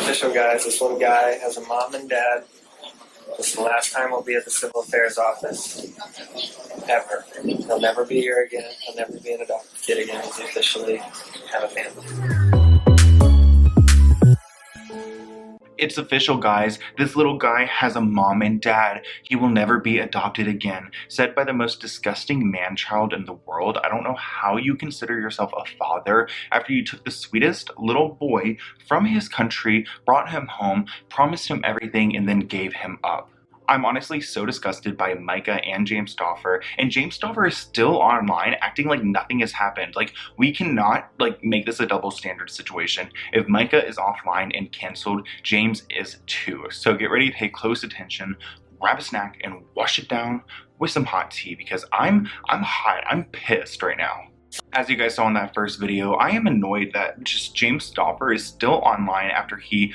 official, guys. This little guy has a mom and dad. This is the last time we'll be at the civil affairs office. Ever. He'll never be here again. He'll never be an adopted kid again. He's officially have a family. It's official, guys. This little guy has a mom and dad. He will never be adopted again. Said by the most disgusting man-child in the world. I don't know how you consider yourself a father after you took the sweetest little boy from his country, brought him home, promised him everything, and then gave him up. I'm honestly so disgusted by Myka and James Stauffer, and James Stauffer is still online acting like nothing has happened. Like, we cannot make this a double standard situation. If Myka is offline and canceled, James is too. So get ready to pay close attention, grab a snack, and wash it down with some hot tea because I'm hot. I'm pissed right now. As you guys saw in that first video, I am annoyed that just James Stauffer is still online after he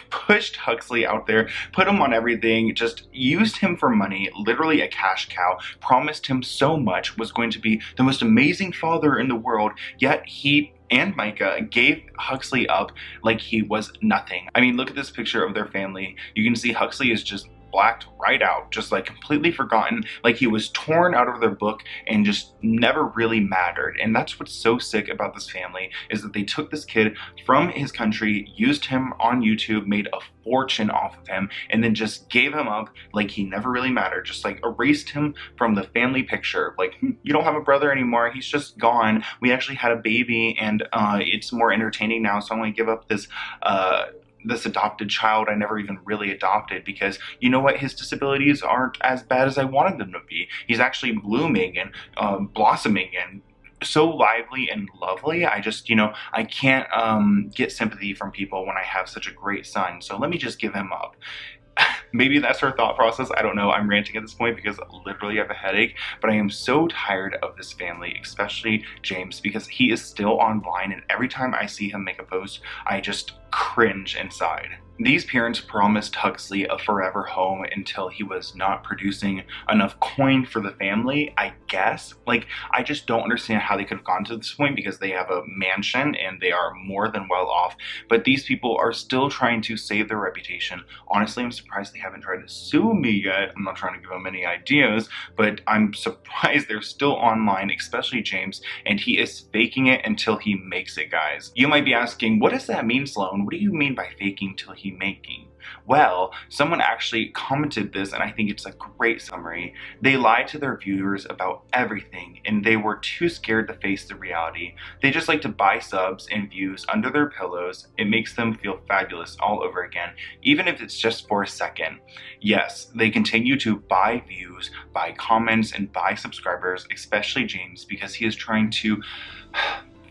pushed Huxley out there, put him on everything, just used him for money, literally a cash cow, promised him so much, was going to be the most amazing father in the world, yet he and Myka gave Huxley up like he was nothing. I mean, look at this picture of their family. You can see Huxley is just blacked right out, just like completely forgotten, like he was torn out of their book and just never really mattered. And that's what's so sick about this family, is that they took this kid from his country, used him on YouTube, made a fortune off of him, and then just gave him up like he never really mattered, just like erased him from the family picture. Like, you don't have a brother anymore, he's just gone. We actually had a baby and it's more entertaining now, so I'm gonna give up this adopted child I never even really adopted because, you know what, his disabilities aren't as bad as I wanted them to be. He's actually blooming and blossoming and so lively and lovely. I just, I can't get sympathy from people when I have such a great son, so let me just give him up. Maybe that's her thought process. I don't know. I'm ranting at this point because literally I have a headache, but I am so tired of this family, especially James, because he is still online and every time I see him make a post, I just cringe inside. These parents promised Huxley a forever home until he was not producing enough coin for the family, I guess. Like, I just don't understand how they could have gone to this point because they have a mansion and they are more than well off. But these people are still trying to save their reputation. Honestly, I'm surprised they haven't tried to sue me yet. I'm not trying to give them any ideas, but I'm surprised they're still online, especially James, and he is faking it until he makes it, guys. You might be asking, what does that mean, Sloan? What do you mean by faking till he making? Well, someone actually commented this and I think it's a great summary. They lied to their viewers about everything and they were too scared to face the reality. They just like to buy subs and views under their pillows. It makes them feel fabulous all over again, even if it's just for a second. Yes, they continue to buy views, buy comments, and buy subscribers, especially James, because he is trying to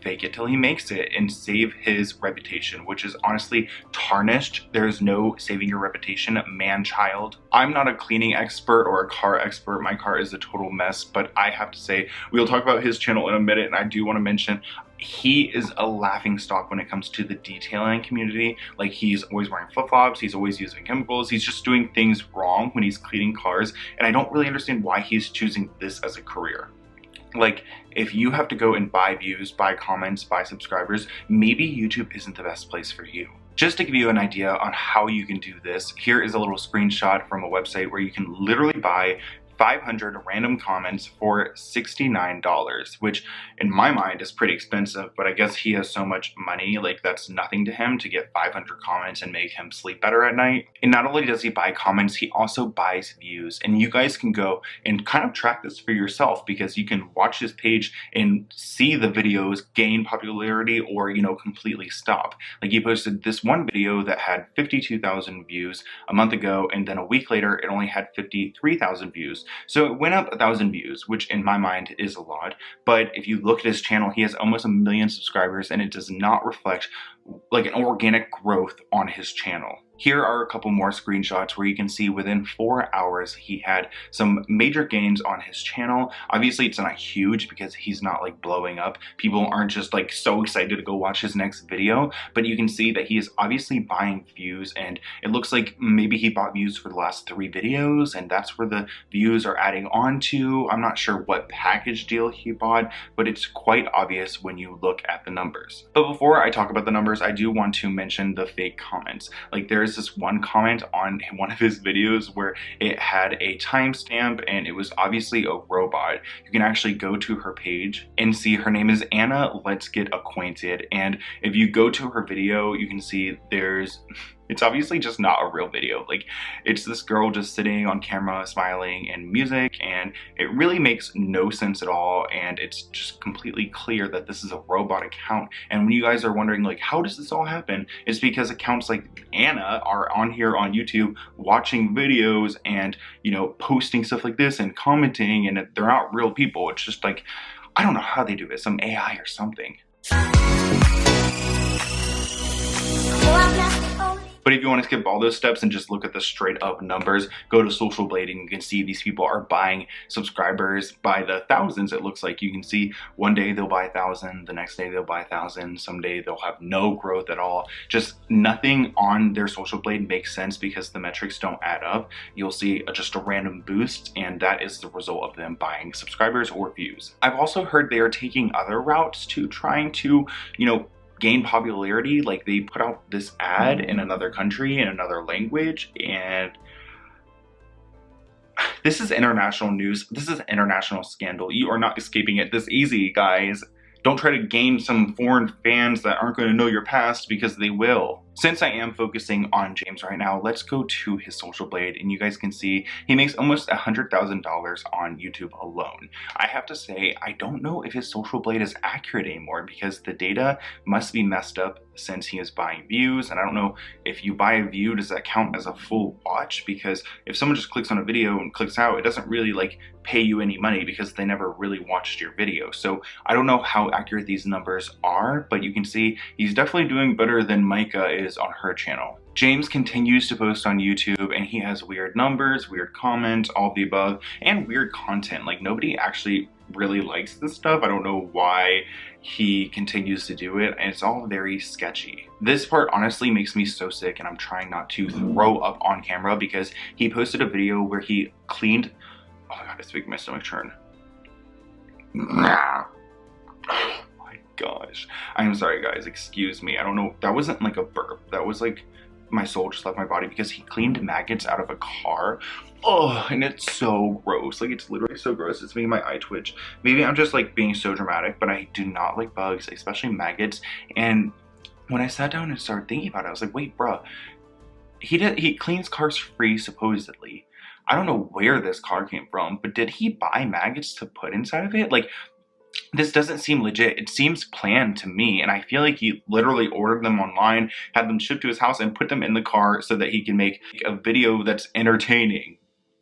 fake it till he makes it and save his reputation, which is honestly tarnished. There's no saving your reputation, man-child. I'm not a cleaning expert or a car expert. My car is a total mess, but I have to say, we'll talk about his channel in a minute, and I do want to mention he is a laughing stock when it comes to the detailing community. Like, he's always wearing flip-flops, he's always using chemicals, he's just doing things wrong when he's cleaning cars, and I don't really understand why he's choosing this as a career. Like, if you have to go and buy views, buy comments, buy subscribers, maybe YouTube isn't the best place for you. Just to give you an idea on how you can do this, here is a little screenshot from a website where you can literally buy 500 random comments for $69, which in my mind is pretty expensive, but I guess he has so much money, like that's nothing to him to get 500 comments and make him sleep better at night. And not only does he buy comments, he also buys views. And you guys can go and kind of track this for yourself because you can watch his page and see the videos gain popularity or, completely stop. Like, he posted this one video that had 52,000 views a month ago, and then a week later it only had 53,000 views. So it went up 1,000 views, which in my mind is a lot. But if you look at his channel, he has almost 1 million subscribers and it does not reflect like an organic growth on his channel. Here are a couple more screenshots where you can see within 4 hours he had some major gains on his channel. Obviously it's not huge because he's not like blowing up. People aren't just like so excited to go watch his next video, but you can see that he is obviously buying views, and it looks like maybe he bought views for the last 3 videos and that's where the views are adding on to. I'm not sure what package deal he bought, but it's quite obvious when you look at the numbers. But before I talk about the numbers, numbers, I do want to mention the fake comments. Like, there's this one comment on one of his videos where it had a timestamp and it was obviously a robot. You can actually go to her page and see her name is Anna Let's Get Acquainted, and if you go to her video, you can see it's obviously just not a real video. Like, it's this girl just sitting on camera smiling and music, and it really makes no sense at all, and it's just completely clear that this is a robot account. And when you guys are wondering, like, how does this all happen, it's because accounts like Anna are on here on YouTube watching videos and, you know, posting stuff like this and commenting, and they're not real people. It's just like, I don't know how they do it, some AI or something. But if you want to skip all those steps and just look at the straight up numbers, go to Social Blade and you can see these people are buying subscribers by the thousands. It looks like you can see one day they'll buy 1,000, the next day they'll buy 1,000, someday they'll have no growth at all. Just nothing on their Social Blade makes sense because the metrics don't add up. You'll see just a random boost, and that is the result of them buying subscribers or views. I've also heard they are taking other routes to trying to, you know, gain popularity. Like, they put out this ad in another country in another language, and this is international news. This is an international scandal. You are not escaping it this easy, guys. Don't try to gain some foreign fans that aren't going to know your past, because they will. Since I am focusing on James right now, let's go to his Social Blade, and you guys can see he makes almost $100,000 on YouTube alone. I have to say, I don't know if his Social Blade is accurate anymore, because the data must be messed up since he is buying views, and I don't know if you buy a view, does that count as a full watch? Because if someone just clicks on a video and clicks out, it doesn't really like pay you any money because they never really watched your video. So I don't know how accurate these numbers are, but you can see he's definitely doing better than Myka is on her channel. James continues to post on YouTube, and he has weird numbers, weird comments, all of the above, and weird content. Like, nobody actually really likes this stuff. I don't know why he continues to do it, and it's all very sketchy. This part honestly makes me so sick, and I'm trying not to throw up on camera, because he posted a video where he cleaned, oh my god, it's making my stomach churn. Oh my gosh. I'm sorry guys, excuse me. I don't know, that wasn't like a burp. That was like my soul just left my body, because he cleaned maggots out of a car. Oh, and it's so gross. Like, it's literally so gross. It's making my eye twitch. Maybe I'm just like being so dramatic, but I do not like bugs, especially maggots. And when I sat down and started thinking about it, I was like, wait, bruh, he cleans cars free, supposedly. I don't know where this car came from, but did he buy maggots to put inside of it? Like, this doesn't seem legit. It seems planned to me, and I feel like he literally ordered them online, had them shipped to his house, and put them in the car so that he can make a video that's entertaining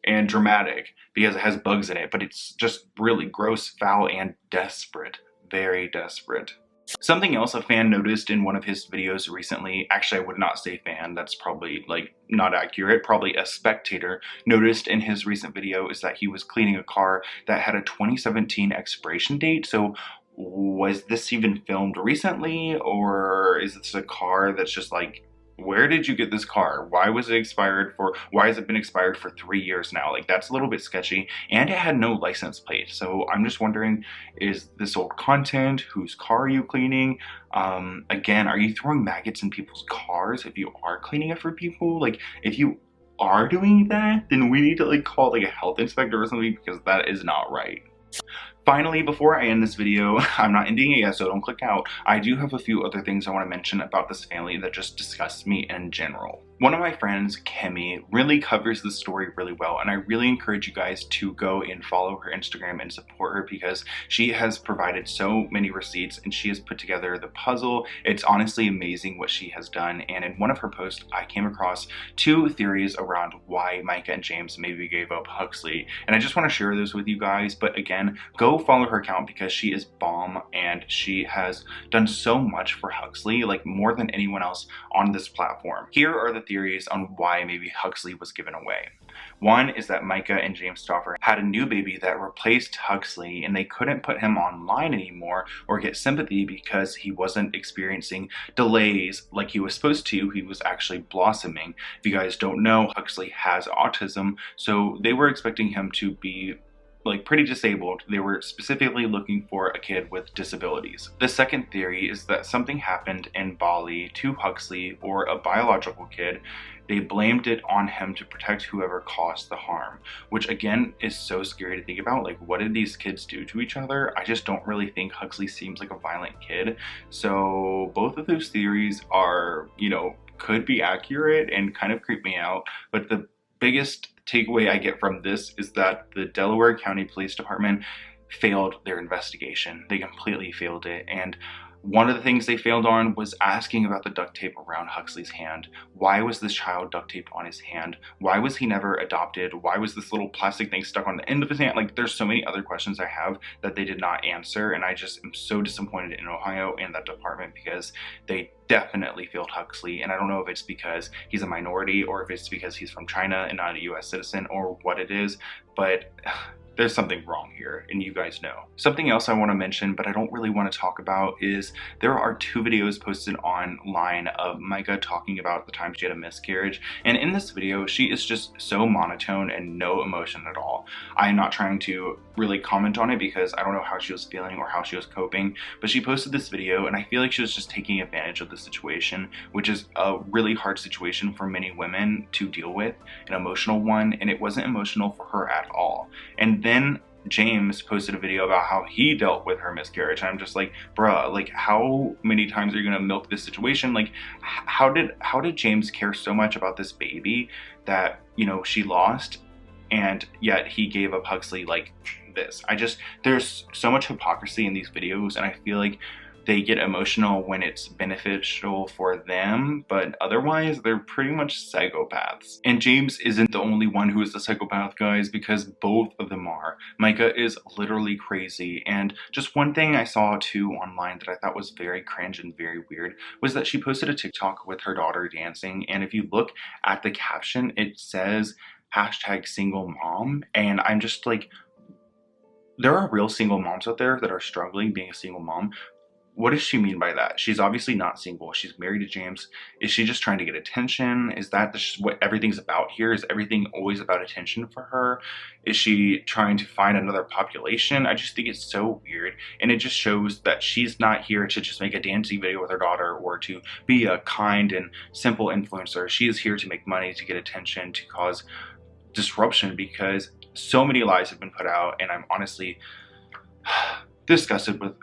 and dramatic because it has bugs in it. But it's just really gross, foul, and desperate. Very desperate. Something else a fan noticed in one of his videos recently, actually I would not say fan, that's probably like not accurate, probably a spectator noticed in his recent video, is that he was cleaning a car that had a 2017 expiration date. So was this even filmed recently, or is this a car that's just like, where did you get this car? Why was it expired for, why has it been expired for 3 years now? Like, that's a little bit sketchy, and it had no license plate. So I'm just wondering, is this old content? Whose car are you cleaning? Again, are you throwing maggots in people's cars if you are cleaning it for people? Like, if you are doing that, then we need to like call like a health inspector or something, because that is not right. Finally, before I end this video, I'm not ending it yet, so don't click out. I do have a few other things I want to mention about this family that just disgust me in general. One of my friends, Kimmy, really covers this story really well, and I really encourage you guys to go and follow her Instagram and support her, because she has provided so many receipts and she has put together the puzzle. It's honestly amazing what she has done, and in one of her posts, I came across 2 theories around why Myka and James maybe gave up Huxley, and I just want to share those with you guys. But again, go follow her account, because she is bomb, and she has done so much for Huxley, like more than anyone else on this platform. Here are the theories on why maybe Huxley was given away. One is that Myka and James Stauffer had a new baby that replaced Huxley, and they couldn't put him online anymore or get sympathy because he wasn't experiencing delays like he was supposed to. He was actually blossoming. If you guys don't know, Huxley has autism, so they were expecting him to be like pretty disabled. They were specifically looking for a kid with disabilities. The second theory is that something happened in Bali to Huxley or a biological kid. They blamed it on him to protect whoever caused the harm, which again is so scary to think about. Like, what did these kids do to each other? I just don't really think Huxley seems like a violent kid. So both of those theories are, you know, could be accurate and kind of creep me out. But the biggest takeaway I get from this is that the Delaware County Police Department failed their investigation. They completely failed it. And one of the things they failed on was asking about the duct tape around Huxley's hand. Why was this child duct taped on his hand? Why was he never adopted? Why was this little plastic thing stuck on the end of his hand? Like, there's so many other questions I have that they did not answer, and I just am so disappointed in Ohio and that department because they definitely failed Huxley. And I don't know if it's because he's a minority or if it's because he's from China and not a US citizen or what it is, but there's something wrong here, and you guys know. Something else I want to mention, but I don't really want to talk about, is there are 2 videos posted online of Myka talking about the time she had a miscarriage. And in this video, she is just so monotone and no emotion at all. I am not trying to really comment on it because I don't know how she was feeling or how she was coping, but she posted this video and I feel like she was just taking advantage of the situation, which is a really hard situation for many women to deal with, an emotional one, and it wasn't emotional for her at all. And then James posted a video about how he dealt with her miscarriage. And I'm just like, bruh, like, how many times are you gonna milk this situation? Like, how did James care so much about this baby that, you know, she lost, and yet he gave up Huxley like this? There's so much hypocrisy in these videos, and I feel like they get emotional when it's beneficial for them, but otherwise they're pretty much psychopaths. And James isn't the only one who is the psychopath, guys, because both of them are. Myka is literally crazy. And just one thing I saw too online that I thought was very cringe and very weird was that she posted a TikTok with her daughter dancing, and if you look at the caption, it says #single-mom, and I'm just like, there are real single moms out there that are struggling being a single mom. What does she mean by that? She's obviously not single. She's married to James. Is she just trying to get attention? Is that just what everything's about here? Is everything always about attention for her? Is she trying to find another population? I just think it's so weird. And it just shows that she's not here to just make a dancing video with her daughter or to be a kind and simple influencer. She is here to make money, to get attention, to cause disruption, because so many lies have been put out, and I'm honestly disgusted with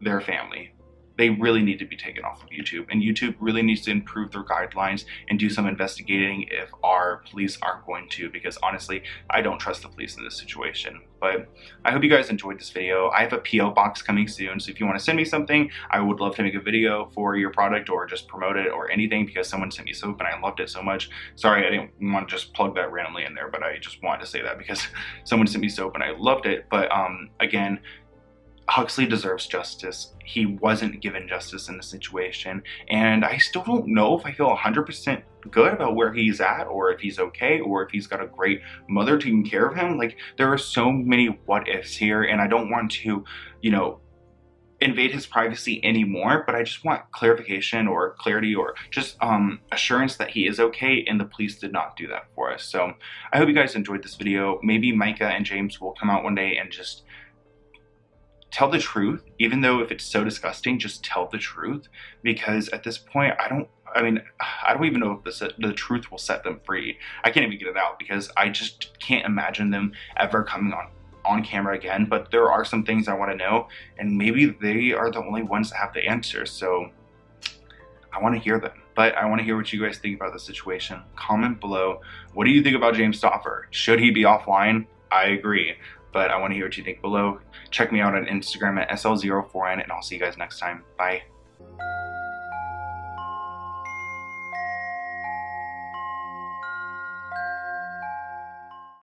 their family. They really need to be taken off of YouTube, and YouTube really needs to improve their guidelines and do some investigating if our police aren't going to, because honestly, I don't trust the police in this situation. But I hope you guys enjoyed this video. I have a PO box coming soon, so if you want to send me something, I would love to make a video for your product or just promote it or anything, because someone sent me soap and I loved it so much. Sorry, I didn't want to just plug that randomly in there, but I just wanted to say that because someone sent me soap and I loved it. But again, Huxley deserves justice. He wasn't given justice in this situation, and I still don't know if I feel 100% good about where he's at, or if he's okay, or if he's got a great mother taking care of him. Like, there are so many what ifs here, and I don't want to, you know, invade his privacy anymore, but I just want clarification or clarity or just assurance that he is okay, and the police did not do that for us. So I hope you guys enjoyed this video. Maybe Myka and James will come out one day and just tell the truth, even though if it's so disgusting, just tell the truth, because at this point, I don't even know if the truth will set them free. I can't even get it out because I just can't imagine them ever coming on camera again. But there are some things I want to know, and maybe they are the only ones that have the answers, so I want to hear them. But I want to hear what you guys think about the situation. Comment below. What do you think about James Stauffer? Should he be offline? I agree. But I want to hear what you think below. Check me out on Instagram at SL04N, and I'll see you guys next time. Bye.